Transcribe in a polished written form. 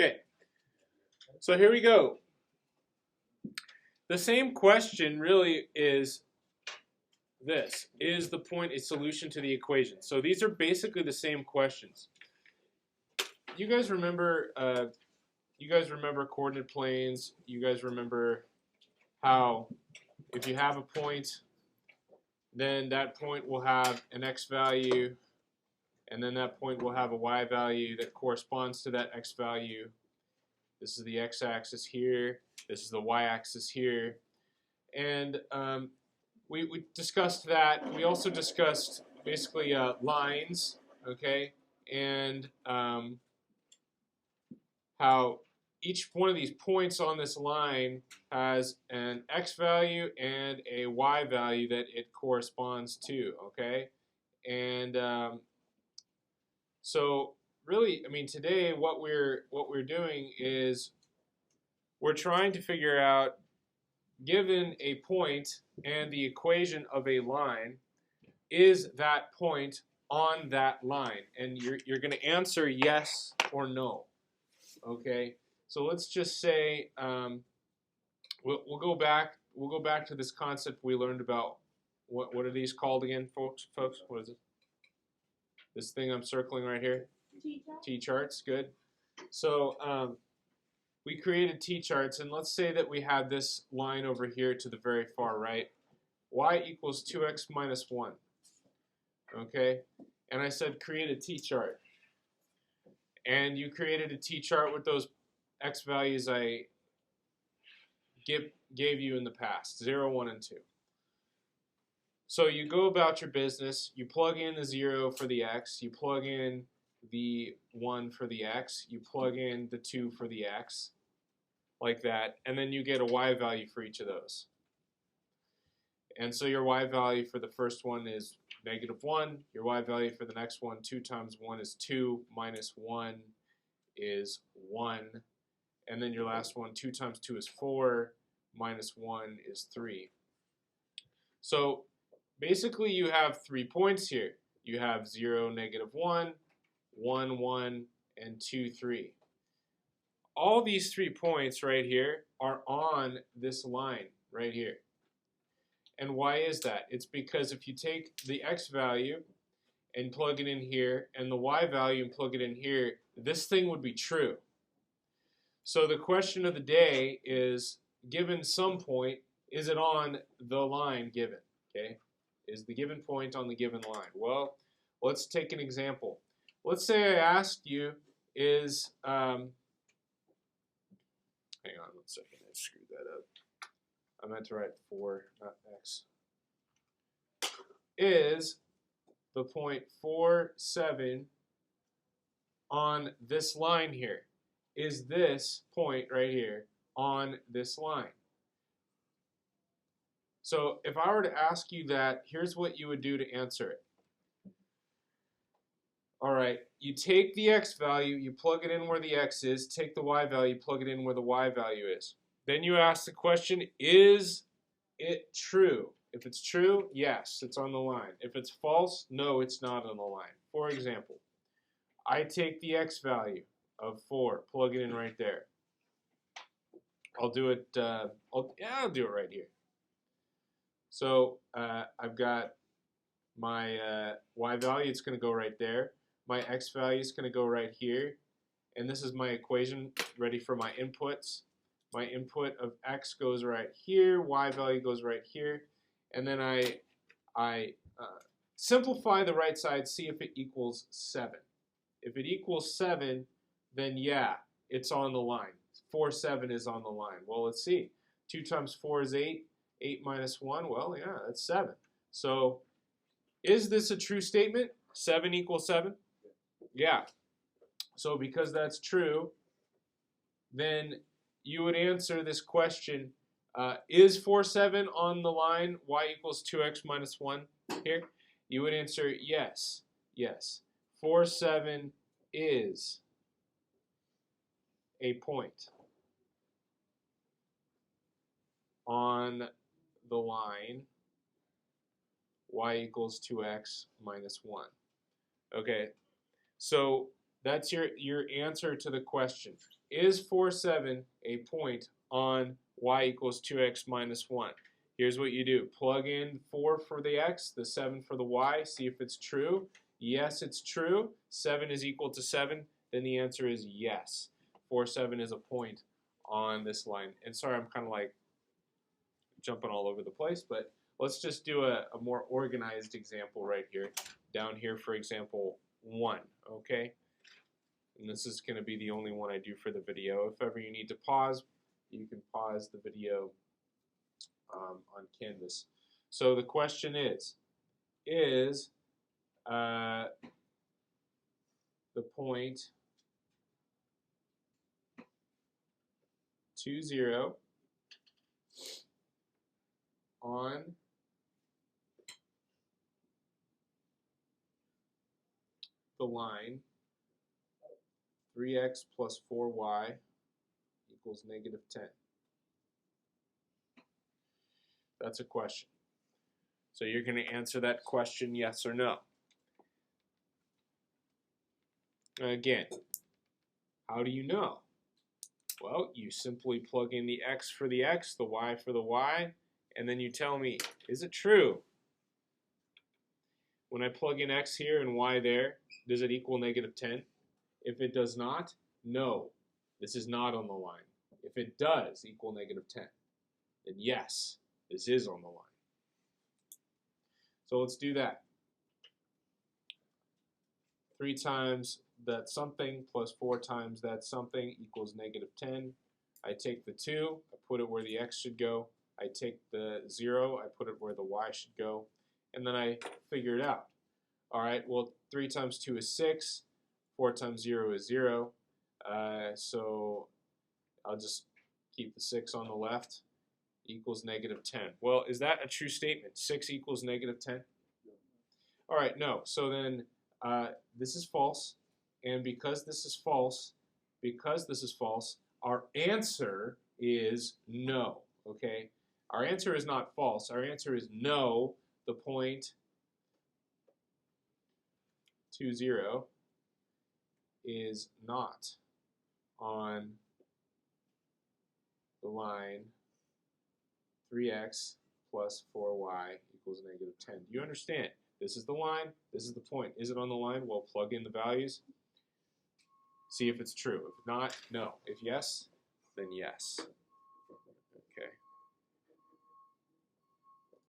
Okay, so here we go. The same question really is this. Is the point a solution to the equation? So these are basically the same questions. You guys remember coordinate planes. You guys remember how if you have a point, then that point will have an x value, and then that point will have a y value that corresponds to that x value. This is the x-axis here. This is the y-axis here. And we discussed that. We also discussed basically lines, okay, and how each one of these points on this line has an x value and a y value that it corresponds to, okay? And so really, I mean, today what we're doing is we're trying to figure out, given a point and the equation of a line, is that point on that line? And you're going to answer yes or no, okay? So let's just say we'll go back to this concept we learned about. What are these called again, folks? What is it? This thing I'm circling right here? T-charts. Good. So we created T-charts, and let's say that we have this line over here to the very far right. Y equals 2x minus 1. Okay? And I said create a T-chart. And you created a T-chart with those x values I gave you in the past, 0, 1, and 2. So you go about your business, you plug in the 0 for the x, you plug in the 1 for the x, you plug in the 2 for the x, like that, and then you get a y value for each of those. And so your y value for the first one is -1, your y value for the next one, 2 times 1 is 2, minus 1 is 1, and then your last one, 2 times 2 is 4, minus 1 is 3. So basically you have 3 points here. You have 0, -1, 1, 1, and 2, 3. All these 3 points right here are on this line right here. And why is that? It's because if you take the x value and plug it in here, and the y value and plug it in here, this thing would be true. So the question of the day is, given some point, is it on the line given? Okay? Is the given point on the given line? Well, let's take an example. Let's say I asked you, is, hang on 1 second, I screwed that up. I meant to write 4, not x. Is the point 4, 7 on this line here? Is this point right here on this line? So if I were to ask you that, here's what you would do to answer it. All right, you take the x value, you plug it in where the x is, take the y value, plug it in where the y value is. Then you ask the question, is it true? If it's true, yes, it's on the line. If it's false, no, it's not on the line. For example, I take the x value of 4, plug it in right there. I'll do it, I'll do it right here. So I've got my y value, it's going to go right there. My x value is going to go right here. And this is my equation ready for my inputs. My input of x goes right here, y value goes right here. And then I simplify the right side, see if it equals 7. If it equals 7, then yeah, it's on the line. 4, 7 is on the line. Well, let's see. 2 times 4 is 8. 8 minus 1, well, yeah, that's 7. So is this a true statement? 7 equals 7? Yeah. So because that's true, then you would answer this question, is 4, 7 on the line, y equals 2x minus 1 here? You would answer yes, yes. 4, 7 is a point on the line y equals 2x minus 1. Okay, so that's your answer to the question. is 4, 7 a point on y equals 2x minus 1? Here's what you do. Plug in 4 for the x, the 7 for the y, see if it's true. Yes, it's true. 7 is equal to 7. Then the answer is yes. 4, 7 is a point on this line. And sorry, I'm kind of like jumping all over the place, but let's just do a more organized example right here. Down here, for example, 1, okay? And this is going to be the only one I do for the video. If ever you need to pause, you can pause the video on Canvas. So the question is the point 2, 0 on the line 3x plus 4y equals negative 10? That's a question. So you're going to answer that question yes or no. Again, how do you know? Well, you simply plug in the x for the x, the y for the y, and then you tell me, is it true? When I plug in x here and y there, does it equal negative 10? If it does not, no, this is not on the line. If it does equal negative 10, then yes, this is on the line. So let's do that. 3 times that something plus 4 times that something equals negative 10. I take the 2, I put it where the x should go. I take the 0, I put it where the y should go. And then I figure it out. All right, well, 3 times 2 is 6. 4 times 0 is 0. So I'll just keep the 6 on the left. Equals negative 10. Well, is that a true statement? 6 equals negative 10? All right, no. So then this is false. And because this is false, our answer is no. Okay? Our answer is not false. Our answer is no. The point 2, 0 is not on the line 3x plus 4y equals negative 10. Do you understand? This is the line. This is the point. Is it on the line? Well, plug in the values. See if it's true. If not, no. If yes, then yes.